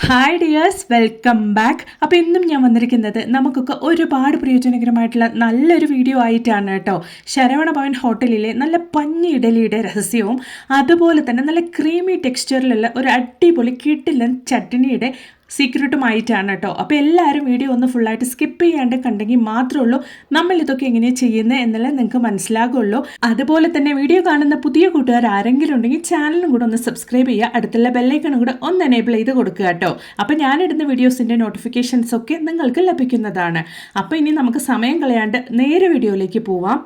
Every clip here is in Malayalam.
Hi dears, welcome back. അപ്പോൾ ഇന്നും ഞാൻ വന്നിരിക്കുന്നത് നമുക്കൊക്കെ ഒരുപാട് പ്രയോജനകരമായിട്ടുള്ള നല്ലൊരു വീഡിയോ ആയിട്ടാണ് കേട്ടോ. ശരവണ ഭവൻ ഹോട്ടലിലെ നല്ല പഞ്ഞി ഇഡലിയുടെ രഹസ്യവും അതുപോലെ തന്നെ നല്ല ക്രീമി ടെക്സ്ചറിലുള്ള ഒരു അടിപൊളി കിടിലൻ ചട്നിയുടെ സീക്രട്ടുമായിട്ടാണ് കേട്ടോ. അപ്പോൾ എല്ലാവരും വീഡിയോ ഒന്ന് ഫുള്ളായിട്ട് സ്കിപ്പ് ചെയ്യാണ്ട് കണ്ടെങ്കിൽ മാത്രമേ ഉള്ളൂ നമ്മൾ ഇതൊക്കെ എങ്ങനെയാണ് ചെയ്യുന്നത് എന്നുള്ളത് നിങ്ങൾക്ക് മനസ്സിലാകുള്ളൂ. അതുപോലെ തന്നെ വീഡിയോ കാണുന്ന പുതിയ കൂട്ടുകാർ ആരെങ്കിലും ഉണ്ടെങ്കിൽ ചാനലും കൂടെ ഒന്ന് സബ്സ്ക്രൈബ് ചെയ്യുക, അടുത്തുള്ള ബെല്ലൈക്കണും കൂടെ ഒന്ന് എനേബിൾ ചെയ്ത് കൊടുക്കുക കേട്ടോ. അപ്പോൾ ഞാനിടുന്ന വീഡിയോസിൻ്റെ നോട്ടിഫിക്കേഷൻസ് ഒക്കെ നിങ്ങൾക്ക് ലഭിക്കുന്നതാണ്. അപ്പോൾ ഇനി നമുക്ക് സമയം കളയാണ്ട് നേരെ വീഡിയോയിലേക്ക് പോവാം.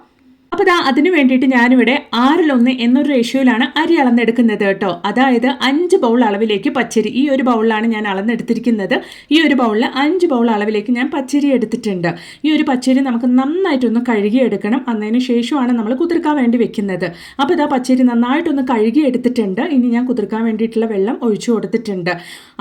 അപ്പോൾ അതിന് വേണ്ടിയിട്ട് ഞാനിവിടെ 6:1 എന്നൊരു റേഷ്യോയിലാണ് അരി അളന്നെടുക്കുന്നത് കേട്ടോ. അതായത് 5 ബൗൾ അളവിലേക്ക് പച്ചരി, ഈ ഒരു ബൗളിലാണ് ഞാൻ അളന്നെടുത്തിരിക്കുന്നത്. ഈ ഒരു ബൗളിൽ 5 ബൗൾ അളവിലേക്ക് ഞാൻ പച്ചരി എടുത്തിട്ടുണ്ട്. ഈ ഒരു പച്ചരി നമുക്ക് നന്നായിട്ടൊന്ന് കഴുകിയെടുക്കണം. അതിന് ശേഷമാണ് നമ്മൾ കുതിർക്കാൻ വേണ്ടി വെക്കുന്നത്. അപ്പോൾ പച്ചരി നന്നായിട്ടൊന്ന് കഴുകിയെടുത്തിട്ടുണ്ട്. ഇനി ഞാൻ കുതിർക്കാൻ വേണ്ടിയിട്ടുള്ള വെള്ളം ഒഴിച്ചു കൊടുത്തിട്ടുണ്ട്.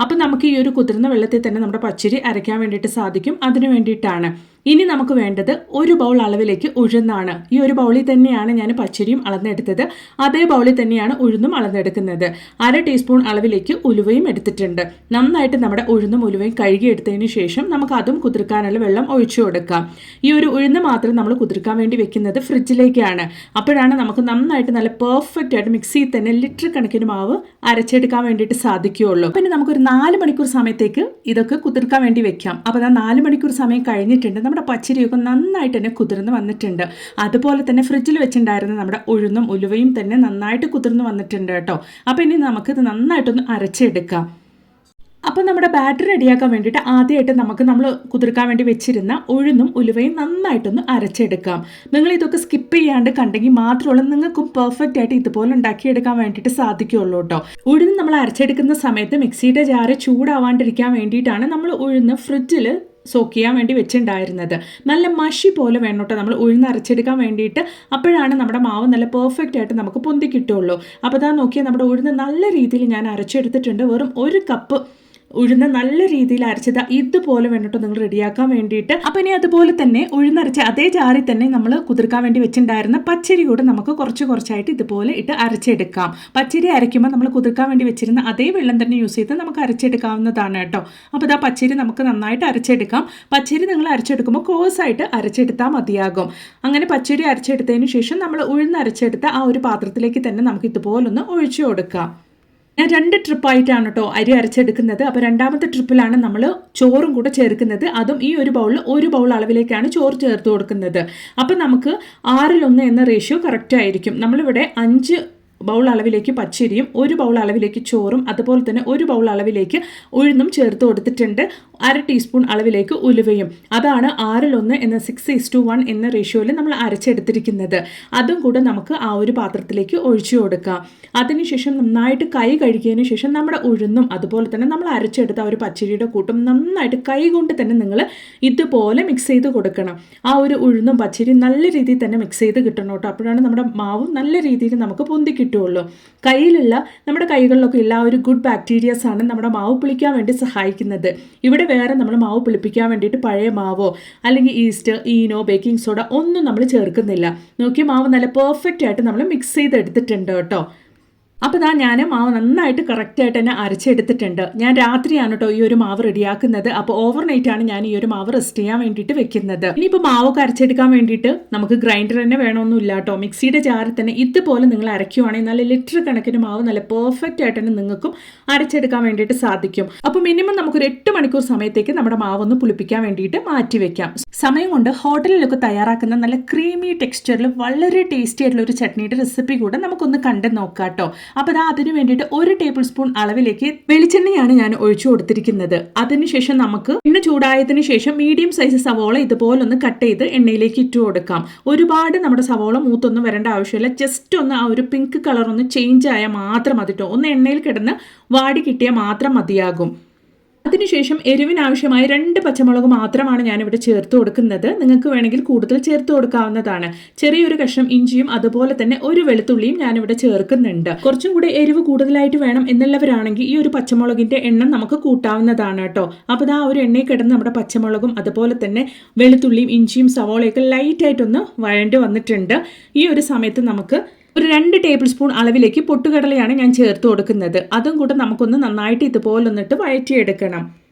അപ്പോൾ നമുക്ക് ഈ ഒരു കുതിർന്ന വെള്ളത്തിൽ തന്നെ നമ്മുടെ പച്ചരി അരയ്ക്കാൻ വേണ്ടിയിട്ട് സാധിക്കും. അതിന് വേണ്ടിയിട്ടാണ്. ഇനി നമുക്ക് വേണ്ടത് 1 ബൗൾ അളവിലേക്ക് ഉഴുന്നാണ്. ഈ ഒരു ബൗളിൽ തന്നെയാണ് ഞാൻ പച്ചരിയും അളന്നെടുത്തത്. അതേ ബൗളിൽ തന്നെയാണ് ഉഴുന്നും അളന്നെടുക്കുന്നത്. 1/2 ടീസ്പൂൺ അളവിലേക്ക് ഉലുവയും എടുത്തിട്ടുണ്ട്. നന്നായിട്ട് നമ്മുടെ ഉഴുന്നും ഉലുവയും കഴുകിയെടുത്തതിന് ശേഷം നമുക്ക് അതും കുതിർക്കാനുള്ള വെള്ളം ഒഴിച്ചു കൊടുക്കാം. ഈ ഒരു ഉഴുന്ന് മാത്രം നമ്മൾ കുതിർക്കാൻ വേണ്ടി വെക്കുന്നത് ഫ്രിഡ്ജിലേക്കാണ്. അപ്പോഴാണ് നമുക്ക് നന്നായിട്ട് നല്ല പെർഫെക്റ്റ് ആയിട്ട് മിക്സിയിൽ തന്നെ ലിറ്റർ കണക്കിന് മാവ് അരച്ചെടുക്കാൻ വേണ്ടിയിട്ട് സാധിക്കുകയുള്ളൂ. പിന്നെ നമുക്കൊരു 4 മണിക്കൂർ സമയത്തേക്ക് ഇതൊക്കെ കുതിർക്കാൻ വേണ്ടി വെക്കാം. അപ്പോൾ 4 മണിക്കൂർ സമയം കഴിഞ്ഞിട്ടുണ്ട്. നമ്മുടെ പച്ചരിയൊക്കെ നന്നായിട്ട് തന്നെ കുതിർന്ന് വന്നിട്ടുണ്ട്. അതുപോലെ തന്നെ ഫ്രിഡ്ജിൽ വെച്ചിട്ടുണ്ടായിരുന്ന നമ്മുടെ ഉഴുന്നും ഉലുവയും തന്നെ നന്നായിട്ട് കുതിർന്ന് വന്നിട്ടുണ്ട് കേട്ടോ. അപ്പോൾ ഇനി നമുക്കിത് നന്നായിട്ടൊന്ന് അരച്ചെടുക്കാം. അപ്പോൾ നമ്മുടെ ബാറ്റർ റെഡിയാക്കാൻ വേണ്ടിയിട്ട് ആദ്യമായിട്ട് നമ്മൾ കുതിർക്കാൻ വേണ്ടി വെച്ചിരുന്ന ഉഴുന്നും ഉലുവയും നന്നായിട്ടൊന്ന് അരച്ചെടുക്കാം. നിങ്ങൾ ഇതൊക്കെ സ്കിപ്പ് ചെയ്യാണ്ട് കണ്ടെങ്കിൽ മാത്രമുള്ള നിങ്ങൾക്കും പെർഫെക്റ്റ് ആയിട്ട് ഇതുപോലെ ഉണ്ടാക്കിയെടുക്കാൻ വേണ്ടിയിട്ട് സാധിക്കുകയുള്ളൂ കേട്ടോ. ഉഴുന്ന് നമ്മൾ അരച്ചെടുക്കുന്ന സമയത്ത് മിക്സിയുടെ ജാറ് ചൂടാവാണ്ടിരിക്കാൻ വേണ്ടിയിട്ടാണ് നമ്മൾ ഉഴുന്ന് ഫ്രിഡ്ജിൽ സോക്ക് ചെയ്യാൻ വേണ്ടി വെച്ചിട്ടുണ്ടായിരുന്നത്. നല്ല മഷി പോലെ വേണം കേട്ടോ നമ്മൾ ഉഴുന്ന് അരച്ചെടുക്കാൻ വേണ്ടിയിട്ട്. അപ്പോഴാണ് നമ്മുടെ മാവ് നല്ല പെർഫെക്റ്റ് ആയിട്ട് നമുക്ക് പൊന്തി കിട്ടുള്ളൂ. അപ്പോൾ നോക്കിയാൽ നമ്മുടെ ഉഴുന്ന് നല്ല രീതിയിൽ ഞാൻ അരച്ചെടുത്തിട്ടുണ്ട്. വെറും 1 കപ്പ് ഉഴുന്ന് നല്ല രീതിയിൽ അരച്ചത് ഇതുപോലെ വേണ്ടിട്ട് നിങ്ങൾ റെഡിയാക്കാൻ വേണ്ടിയിട്ട്. അപ്പം ഇനി അതുപോലെ തന്നെ ഉഴുന്നരച്ച അതേ ജാറിൽ തന്നെ നമ്മൾ കുതിർക്കാൻ വേണ്ടി വെച്ചിട്ടുണ്ടായിരുന്ന പച്ചരി കൂടെ നമുക്ക് കുറച്ചായിട്ട് ഇതുപോലെ ഇട്ട് അരച്ചെടുക്കാം. പച്ചരി അരയ്ക്കുമ്പോൾ നമ്മൾ കുതിർക്കാൻ വേണ്ടി വെച്ചിരുന്ന അതേ വെള്ളം തന്നെ യൂസ് ചെയ്ത് നമുക്ക് അരച്ചെടുക്കാവുന്നതാണ് കേട്ടോ. അപ്പോൾ പച്ചരി നമുക്ക് നന്നായിട്ട് അരച്ചെടുക്കാം. പച്ചരി നിങ്ങൾ അരച്ചെടുക്കുമ്പോൾ കോഴ്സായിട്ട് അരച്ചെടുത്താൽ മതിയാകും. അങ്ങനെ പച്ചരി അരച്ചെടുത്തതിന് ശേഷം നമ്മൾ ഉഴുന്നരച്ചെടുത്ത ആ ഒരു പാത്രത്തിലേക്ക് തന്നെ നമുക്ക് ഇതുപോലൊന്ന് ഒഴിച്ചു കൊടുക്കാം. ഞാൻ 2 ട്രിപ്പായിട്ടാണ് കേട്ടോ അരി അരച്ചെടുക്കുന്നത്. അപ്പോൾ 2ാമത്തെ ട്രിപ്പിലാണ് നമ്മൾ ചോറും കൂടെ ചേർക്കുന്നത്. അതും ഈ ഒരു ബൗളിൽ 1 ബൗൾ അളവിലേക്കാണ് ചോറ് ചേർത്ത് കൊടുക്കുന്നത്. അപ്പോൾ നമുക്ക് 6:1 എന്ന റേഷ്യോ കറക്റ്റ് ആയിരിക്കും. നമ്മളിവിടെ 5 ബൗൾ അളവിലേക്ക് പച്ചരിയും 1 ബൗൾ അളവിലേക്ക് ചോറും അതുപോലെ തന്നെ 1 ബൗൾ അളവിലേക്ക് ഉഴുന്നും ചേർത്ത് കൊടുത്തിട്ടുണ്ട്. 1/2 ടീസ്പൂൺ അളവിലേക്ക് ഉലുവയും. അതാണ് 6:1 എന്ന 6:1 എന്ന റേഷ്യോയിൽ നമ്മൾ അരച്ചെടുത്തിരിക്കുന്നത്. അതും കൂടെ നമുക്ക് ആ ഒരു പാത്രത്തിലേക്ക് ഒഴിച്ചു കൊടുക്കാം. അതിനുശേഷം നന്നായിട്ട് കൈ കഴുകിയതിന് ശേഷം നമ്മുടെ ഉഴുന്നും അതുപോലെ തന്നെ നമ്മൾ അരച്ചെടുത്ത ആ ഒരു പച്ചരിയുടെ കൂട്ടും നന്നായിട്ട് കൈ കൊണ്ട് തന്നെ നിങ്ങൾ ഇതുപോലെ മിക്സ് ചെയ്ത് കൊടുക്കണം. ആ ഒരു ഉഴുന്നും പച്ചരിയും നല്ല രീതിയിൽ തന്നെ മിക്സ് ചെയ്ത് കിട്ടണം കേട്ടോ. അപ്പോഴാണ് നമ്മുടെ മാവ് നല്ല രീതിയിൽ നമുക്ക് പൊന്തി കിട്ടുള്ളൂ. കയ്യിലുള്ള നമ്മുടെ കൈകളിലൊക്കെ ഉള്ള ആ ഒരു ഗുഡ് ബാക്ടീരിയാസ് ആണ് നമ്മുടെ മാവ് പുളിക്കാൻ വേണ്ടി സഹായിക്കുന്നത്. ഇവിടെ വേറെ നമ്മൾ മാവ് പുളിപ്പിക്കാൻ വേണ്ടിയിട്ട് പഴയ മാവോ അല്ലെങ്കിൽ ഈസ്റ്റ്, ഈനോ, ബേക്കിംഗ് സോഡ ഒന്നും നമ്മൾ ചേർക്കുന്നില്ല. നോക്കി മാവ് നല്ല പെർഫെക്റ്റ് ആയിട്ട് നമ്മൾ മിക്സ് ചെയ്തെടുത്തിട്ടുണ്ട് കേട്ടോ. അപ്പോൾ ഞാൻ മാവ് നന്നായിട്ട് കറക്റ്റായിട്ട് തന്നെ അരച്ചെടുത്തിട്ടുണ്ട്. ഞാൻ രാത്രിയാണ് കേട്ടോ ഈ ഒരു മാവ് റെഡിയാക്കുന്നത്. അപ്പോൾ ഓവർനൈറ്റാണ് ഞാൻ ഈ ഒരു മാവ് റെസ്റ്റ് ചെയ്യാൻ വേണ്ടിയിട്ട് വെക്കുന്നത്. ഇനിയിപ്പോൾ മാവൊക്കെ അരച്ചെടുക്കാൻ വേണ്ടിയിട്ട് നമുക്ക് ഗ്രൈൻഡർ തന്നെ വേണമെന്നില്ല കേട്ടോ. മിക്സിയുടെ ജാറിൽ തന്നെ ഇതുപോലെ നിങ്ങൾ അരയ്ക്കുവാണെങ്കിൽ നല്ല ലിറ്റർ കണക്കിന് മാവ് നല്ല പെർഫെക്റ്റ് ആയിട്ട് തന്നെ നിങ്ങൾക്കും അരച്ചെടുക്കാൻ വേണ്ടിയിട്ട് സാധിക്കും. അപ്പോൾ മിനിമം നമുക്കൊരു 8 മണിക്കൂർ സമയത്തേക്ക് നമ്മുടെ മാവൊന്ന് പുളിപ്പിക്കാൻ വേണ്ടിയിട്ട് മാറ്റി വെക്കാം. സമയം കൊണ്ട് ഹോട്ടലിലൊക്കെ തയ്യാറാക്കുന്ന നല്ല ക്രീമി ടെക്സ്ചറിൽ വളരെ ടേസ്റ്റി ആയിട്ടുള്ള ഒരു ചട്നിയുടെ റെസിപ്പി കൂടെ നമുക്കൊന്ന് കണ്ടു നോക്കാം കേട്ടോ. അപ്പോൾ അതിന് വേണ്ടിയിട്ട് 1 ടേബിൾ സ്പൂൺ അളവിലേക്ക് വെളിച്ചെണ്ണയാണ് ഞാൻ ഒഴിച്ചു കൊടുത്തിരിക്കുന്നത്. അതിനുശേഷം നമുക്ക് എണ്ണ ചൂടായതിനു ശേഷം മീഡിയം സൈസ് സവോള ഇതുപോലൊന്ന് കട്ട് ചെയ്ത് എണ്ണയിലേക്ക് ഇട്ട് കൊടുക്കാം. ഒരുപാട് നമ്മുടെ സവോള മൂത്തൊന്നും വരേണ്ട ആവശ്യമില്ല. ജസ്റ്റ് ഒന്ന് ആ ഒരു പിങ്ക് കളർ ഒന്ന് ചേഞ്ച് ആയാൽ മാത്രം മതി കേട്ടോ. ഒന്ന് എണ്ണയിൽ കിടന്ന് വാടി കിട്ടിയാൽ മാത്രം മതിയാകും. അതിനുശേഷം എരിവിനാവശ്യമായ 2 പച്ചമുളക് മാത്രമാണ് ഞാനിവിടെ ചേർത്ത് കൊടുക്കുന്നത്. നിങ്ങൾക്ക് വേണമെങ്കിൽ കൂടുതൽ ചേർത്ത് കൊടുക്കാവുന്നതാണ്. ചെറിയൊരു കഷ്ണം ഇഞ്ചിയും അതുപോലെ തന്നെ 1 വെളുത്തുള്ളിയും ഞാനിവിടെ ചേർക്കുന്നുണ്ട്. കുറച്ചും കൂടി എരിവ് കൂടുതലായിട്ട് വേണം എന്നുള്ളവരാണെങ്കിൽ ഈ ഒരു പച്ചമുളകിന്റെ എണ്ണം നമുക്ക് കൂട്ടാവുന്നതാണ് കേട്ടോ. അപ്പോൾ ആ ഒരു എണ്ണയിൽ കിടന്ന് നമ്മുടെ പച്ചമുളകും അതുപോലെ തന്നെ വെളുത്തുള്ളിയും ഇഞ്ചിയും സവോളയൊക്കെ ലൈറ്റായിട്ടൊന്ന് വഴണ്ടി വന്നിട്ടുണ്ട്. ഈ ഒരു സമയത്ത് നമുക്ക് ഒരു 2 ടേബിൾ സ്പൂൺ അളവിലേക്ക് പൊട്ടുകടലയാണ് ഞാൻ ചേർത്ത് കൊടുക്കുന്നത്. അതും കൂടെ നമുക്കൊന്ന് നന്നായിട്ട് ഇതുപോലെ ഒന്നിട്ട് വഴറ്റിയെടുക്കണം.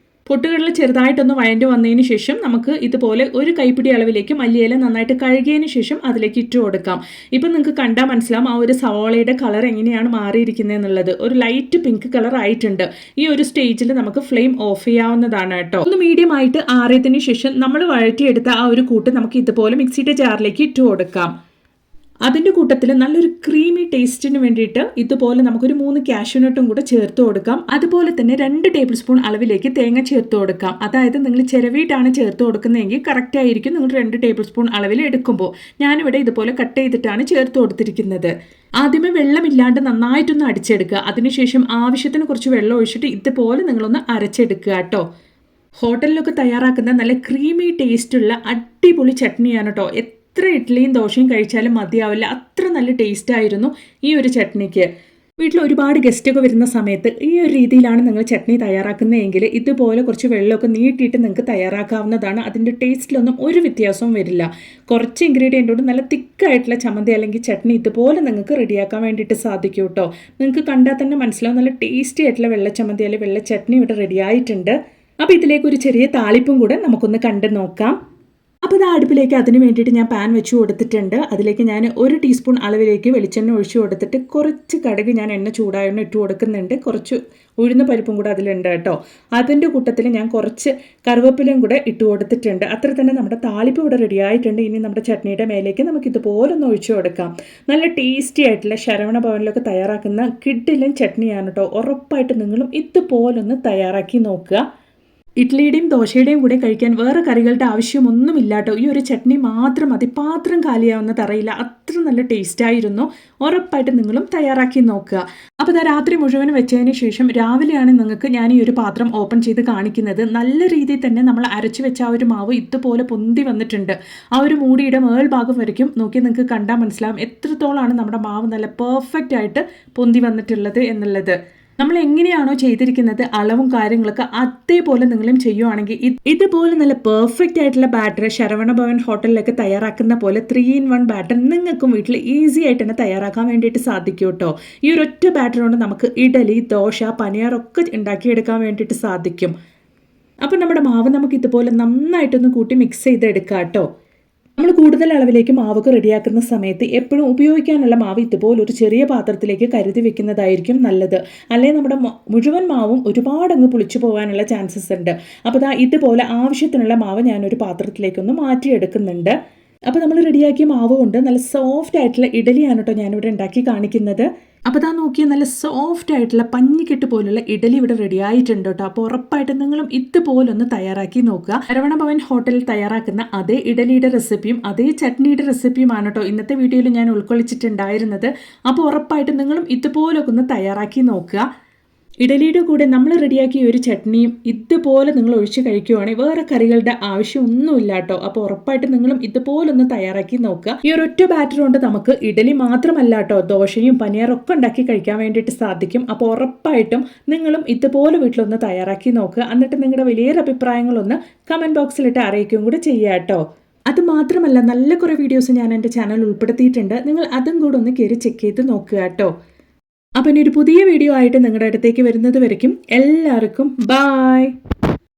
പൊട്ടുകടല ചെറുതായിട്ടൊന്ന് വഴണ്ടി വന്നതിന് ശേഷം നമുക്ക് ഇതുപോലെ ഒരു കൈപ്പിടി അളവിലേക്ക് മല്ലിയില നന്നായിട്ട് കഴുകിയതിന് ശേഷം അതിലേക്ക് ഇട്ട് കൊടുക്കാം. ഇപ്പം നിങ്ങൾക്ക് കണ്ടാൽ മനസ്സിലാവും ആ ഒരു സവാളയുടെ കളർ എങ്ങനെയാണ് മാറിയിരിക്കുന്നത് എന്നുള്ളത്. ഒരു ലൈറ്റ് പിങ്ക് കളർ ആയിട്ടുണ്ട്. ഈ ഒരു സ്റ്റേജിൽ നമുക്ക് ഫ്ലെയിം ഓഫ് ചെയ്യാവുന്നതാണ് കേട്ടോ. ഒന്ന് മീഡിയം ആയിട്ട് ആറിയതിന് ശേഷം നമ്മൾ വഴറ്റിയെടുത്ത ആ ഒരു കൂട്ട് നമുക്ക് ഇതുപോലെ മിക്സിയുടെ ജാറിലേക്ക് ഇട്ട് കൊടുക്കാം. അതിൻ്റെ കൂട്ടത്തിൽ നല്ലൊരു ക്രീമി ടേസ്റ്റിന് വേണ്ടിയിട്ട് ഇതുപോലെ നമുക്കൊരു 3 കാഷ്യൂനട്ടും കൂടെ ചേർത്ത് കൊടുക്കാം. അതുപോലെ തന്നെ 2 ടേബിൾ സ്പൂൺ അളവിലേക്ക് തേങ്ങ ചേർത്ത് കൊടുക്കാം. അതായത് നിങ്ങൾ ചിരവിയിട്ടാണ് ചേർത്ത് കൊടുക്കുന്നതെങ്കിൽ കറക്റ്റ് ആയിരിക്കും നിങ്ങൾ 2 ടേബിൾ സ്പൂൺ അളവിൽ എടുക്കുമ്പോൾ. ഞാനിവിടെ ഇതുപോലെ കട്ട് ചെയ്തിട്ടാണ് ചേർത്ത് കൊടുത്തിരിക്കുന്നത്. ആദ്യമേ വെള്ളമില്ലാണ്ട് നന്നായിട്ടൊന്ന് അടിച്ചെടുക്കുക. അതിനുശേഷം ആവശ്യത്തിന് കുറച്ച് വെള്ളം ഒഴിച്ചിട്ട് ഇതുപോലെ നിങ്ങളൊന്ന് അരച്ചെടുക്കുക കേട്ടോ. ഹോട്ടലിലൊക്കെ തയ്യാറാക്കുന്ന നല്ല ക്രീമി ടേസ്റ്റുള്ള അടിപൊളി ചട്നിയാണ് കേട്ടോ. എത്ര ഇഡ്ഡലിയും ദോശയും കഴിച്ചാലും മതിയാവില്ല, അത്ര നല്ല ടേസ്റ്റ് ആയിരുന്നു ഈ ഒരു ചട്നിക്ക്. വീട്ടിൽ ഒരുപാട് ഗസ്റ്റൊക്കെ വരുന്ന സമയത്ത് ഈ ഒരു രീതിയിലാണ് നിങ്ങൾ ചട്നി തയ്യാറാക്കുന്നതെങ്കിൽ ഇതുപോലെ കുറച്ച് വെള്ളമൊക്കെ നീട്ടിയിട്ട് നിങ്ങൾക്ക് തയ്യാറാക്കാവുന്നതാണ്. അതിൻ്റെ ടേസ്റ്റിലൊന്നും ഒരു വ്യത്യാസവും വരില്ല. കുറച്ച് ഇൻഗ്രീഡിയൻറ്റോട് നല്ല തിക്കായിട്ടുള്ള ചമ്മന്തി അല്ലെങ്കിൽ ചട്നി ഇതുപോലെ നിങ്ങൾക്ക് റെഡിയാക്കാൻ വേണ്ടിയിട്ട് സാധിക്കും കേട്ടോ. നിങ്ങൾക്ക് കണ്ടാൽ തന്നെ മനസ്സിലാവും നല്ല ടേസ്റ്റി ആയിട്ടുള്ള വെള്ളച്ചമ്മന്തി അല്ലെങ്കിൽ വെള്ള ചട്നി ഇവിടെ റെഡി ആയിട്ടുണ്ട്. അപ്പോൾ ഇതിലേക്ക് ഒരു ചെറിയ താളിപ്പും കൂടെ നമുക്കൊന്ന് കണ്ടു നോക്കാം. അപ്പോൾ ഇത് അടുപ്പിലേക്ക് അതിന് വേണ്ടിയിട്ട് ഞാൻ പാൻ വെച്ച് കൊടുത്തിട്ടുണ്ട്. അതിലേക്ക് ഞാൻ 1 ടീസ്പൂൺ അളവിലേക്ക് വെളിച്ചെണ്ണ ഒഴിച്ചു കൊടുത്തിട്ട് കുറച്ച് കടുക് ഞാൻ എണ്ണ ചൂടായ ഇട്ട് കൊടുക്കുന്നുണ്ട്. കുറച്ച് ഉഴുന്ന പരിപ്പും കൂടെ അതിലുണ്ട് കേട്ടോ. അതിൻ്റെ കൂട്ടത്തിൽ ഞാൻ കുറച്ച് കറിവേപ്പിലയും കൂടെ ഇട്ട് കൊടുത്തിട്ടുണ്ട്. അത്ര തന്നെ നമ്മുടെ താളിപ്പ് ഇവിടെ റെഡി ആയിട്ടുണ്ട്. ഇനി നമ്മുടെ ചട്നിയുടെ മേലേക്ക് നമുക്ക് ഇതുപോലെ ഒന്ന് ഒഴിച്ചു കൊടുക്കാം. നല്ല ടേസ്റ്റി ആയിട്ടുള്ള ശരവണ ഭവനിലൊക്കെ തയ്യാറാക്കുന്ന കിഡിലൻ ചട്നിയാണ് കേട്ടോ. ഉറപ്പായിട്ട് നിങ്ങളും ഇതുപോലൊന്ന് തയ്യാറാക്കി നോക്കുക. ഇഡ്ഡലിയുടെയും ദോശയുടെയും കൂടെ കഴിക്കാൻ വേറെ കറികളുടെ ആവശ്യമൊന്നുമില്ല കേട്ടോ. ഈ ഒരു ചട്നി മാത്രം മതി, പാത്രം കാലിയാവുന്ന തറയില്ല, അത്ര നല്ല ടേസ്റ്റ് ആയിരുന്നു. ഉറപ്പായിട്ട് നിങ്ങളും തയ്യാറാക്കി നോക്കുക. അപ്പോൾ ഇതാ രാത്രി മുഴുവനും വെച്ചതിന് ശേഷം രാവിലെയാണ് നിങ്ങൾക്ക് ഞാൻ ഈ ഒരു പാത്രം ഓപ്പൺ ചെയ്ത് കാണിക്കുന്നത്. നല്ല രീതിയിൽ തന്നെ നമ്മൾ അരച്ചു വെച്ച ആ ഒരു മാവ് ഇതുപോലെ പൊന്തി വന്നിട്ടുണ്ട്. ആ ഒരു മൂടിയുടെ മേൾഭാഗം വരയ്ക്കും നോക്കി നിങ്ങൾക്ക് കണ്ടാൽ മനസ്സിലാവും എത്രത്തോളമാണ് നമ്മുടെ മാവ് നല്ല പെർഫെക്റ്റ് ആയിട്ട് പൊന്തി വന്നിട്ടുള്ളത് എന്നുള്ളത്. നമ്മൾ എങ്ങനെയാണോ ചെയ്തിരിക്കുന്നത് അളവും കാര്യങ്ങളൊക്കെ അതേപോലെ നിങ്ങളും ചെയ്യുവാണെങ്കിൽ ഇതുപോലെ നല്ല പെർഫെക്റ്റ് ആയിട്ടുള്ള ബാറ്റർ ശരവണ ഭവൻ ഹോട്ടലിലൊക്കെ തയ്യാറാക്കുന്ന പോലെ 3-in-1 ബാറ്റർ നിങ്ങൾക്കും വീട്ടിൽ ഈസി ആയിട്ട് തന്നെ തയ്യാറാക്കാൻ വേണ്ടിയിട്ട് സാധിക്കും കേട്ടോ. ഈ ഒരൊറ്റ ബാറ്റർ കൊണ്ട് നമുക്ക് ഇഡലി, ദോശ, പനിയാറൊക്കെ ഉണ്ടാക്കിയെടുക്കാൻ വേണ്ടിയിട്ട് സാധിക്കും. അപ്പം നമ്മുടെ മാവ് നമുക്ക് ഇതുപോലെ നന്നായിട്ടൊന്ന് കൂട്ടി മിക്സ് ചെയ്തെടുക്കാം കേട്ടോ. നമ്മൾ കൂടുതൽ അളവിലേക്ക് മാവൊക്കെ റെഡിയാക്കുന്ന സമയത്ത് എപ്പോഴും ഉപയോഗിക്കാനുള്ള മാവ് ഇതുപോലെ ഒരു ചെറിയ പാത്രത്തിലേക്ക് കരുതി വെക്കുന്നതായിരിക്കും നല്ലത്. അല്ലെങ്കിൽ നമ്മുടെ മുഴുവൻ മാവും ഒരുപാടങ്ങ് പുളിച്ചു പോകാനുള്ള ചാൻസസ് ഉണ്ട്. അപ്പോൾ ഇതുപോലെ ആവശ്യത്തിനുള്ള മാവ് ഞാനൊരു പാത്രത്തിലേക്കൊന്ന് മാറ്റിയെടുക്കുന്നുണ്ട്. അപ്പോൾ നമ്മൾ റെഡിയാക്കിയ മാവ് കൊണ്ട് നല്ല സോഫ്റ്റ് ആയിട്ടുള്ള ഇഡലിയാണ് കേട്ടോ ഞാനിവിടെ ഉണ്ടാക്കി കാണിക്കുന്നത്. അപ്പോൾ നോക്കിയാൽ നല്ല സോഫ്റ്റ് ആയിട്ടുള്ള പഞ്ഞിക്കെട്ട് പോലുള്ള ഇഡലി ഇവിടെ റെഡി ആയിട്ടുണ്ട് കേട്ടോ. അപ്പോൾ ഉറപ്പായിട്ട് നിങ്ങളും ഇതുപോലൊന്ന് തയ്യാറാക്കി നോക്കുക. ശരവണ ഭവൻ ഹോട്ടലിൽ തയ്യാറാക്കുന്ന അതേ ഇഡലിയുടെ റെസിപ്പിയും അതേ ചട്നിയുടെ റെസിപ്പിയുമാണ് കേട്ടോ ഇന്നത്തെ വീഡിയോയിൽ ഞാൻ ഉൾക്കൊള്ളിച്ചിട്ടുണ്ടായിരുന്നത്. അപ്പോൾ ഉറപ്പായിട്ട് നിങ്ങളും ഇതുപോലൊക്കെ ഒന്ന് തയ്യാറാക്കി നോക്കുക. ഇഡലിയുടെ കൂടെ നമ്മൾ റെഡിയാക്കിയ ഒരു ചട്നിയും ഇതുപോലെ നിങ്ങൾ ഒഴിച്ച് കഴിക്കുവാണെങ്കിൽ വേറെ കറികളുടെ ആവശ്യമൊന്നുമില്ല കേട്ടോ. അപ്പോൾ ഉറപ്പായിട്ട് നിങ്ങളും ഇതുപോലൊന്ന് തയ്യാറാക്കി നോക്കുക. ഈ ഒരൊറ്റ ബാറ്റർ കൊണ്ട് നമുക്ക് ഇഡലി മാത്രമല്ല കേട്ടോ ദോശയും പനിയാറൊക്കെ ഉണ്ടാക്കി കഴിക്കാൻ വേണ്ടിയിട്ട് സാധിക്കും. അപ്പോൾ ഉറപ്പായിട്ടും നിങ്ങളും ഇതുപോലെ വീട്ടിലൊന്ന് തയ്യാറാക്കി നോക്കുക. എന്നിട്ട് നിങ്ങളുടെ വലിയൊരു അഭിപ്രായങ്ങളൊന്ന് കമൻറ്റ് ബോക്സിലിട്ട് അറിയിക്കുകയും കൂടെ ചെയ്യുക കേട്ടോ. അത് മാത്രമല്ല നല്ല കുറേ വീഡിയോസ് ഞാൻ എൻ്റെ ചാനലിൽ ഉൾപ്പെടുത്തിയിട്ടുണ്ട്. നിങ്ങൾ അതും കൂടെ ഒന്ന് കയറി ചെക്ക് ചെയ്ത് നോക്കുക കേട്ടോ. അപ്പം ഇനി ഒരു പുതിയ വീഡിയോ ആയിട്ട് നിങ്ങളുടെ അടുത്തേക്ക് വരുന്നത് വരയ്ക്കും എല്ലാവർക്കും ബായ്.